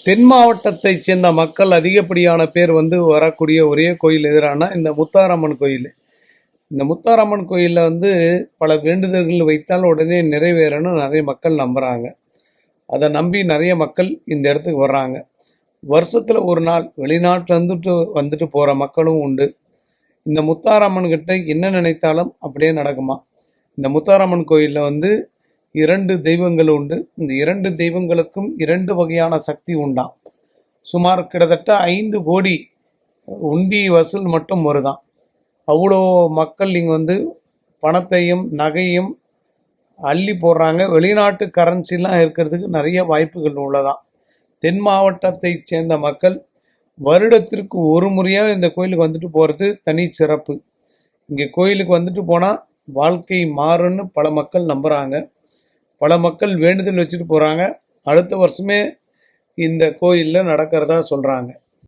தென் மாவட்டத்தைச் சேர்ந்த மக்கள் அதிகப்படியான பேர் வரக்கூடிய ஒரே கோயில் எதிரான இந்த முத்தாரம்மன் கோயில். இந்த முத்தாரம்மன் கோயிலில் பல வேண்டுதல்கள் வைத்தால் உடனே நிறைவேறன்னு நிறைய மக்கள் நம்புகிறாங்க. அதை நம்பி நிறைய மக்கள் இந்த இடத்துக்கு வர்றாங்க. வருஷத்தில் ஒரு நாள் வெளிநாட்டில் வந்துட்டு போகிற மக்களும் உண்டு. இந்த முத்தாரம்மன் கிட்ட என்ன நினைத்தாலும் அப்படியே நடக்குமா. இந்த முத்தாரம்மன் கோயிலில் 2 தெய்வங்கள் உண்டு. இந்த 2 தெய்வங்களுக்கும் 2 வகையான சக்தி உண்டாம். சுமார் கிட்டத்தட்ட 5 கோடி உண்டி வசூல் மட்டும் வருதான். அவ்வளோ மக்கள் இங்கே பணத்தையும் நகையும் அள்ளி போடுறாங்க. வெளிநாட்டு கரன்சிலாம் இருக்கிறதுக்கு நிறைய வாய்ப்புகள் உள்ளதான். தென் மாவட்டத்தை சேர்ந்த மக்கள் வருடத்திற்கு ஒரு முறையாக இந்த கோயிலுக்கு வந்துட்டு போகிறது தனி சிறப்பு. இங்கே கோயிலுக்கு போனால் வாழ்க்கை மாறுன்னு பல மக்கள் நம்புகிறாங்க. பல மக்கள் வேண்டுதல் வச்சுட்டு போகிறாங்க. அடுத்த வருஷமே இந்த கோயிலில் நடக்கிறதா சொல்கிறாங்க.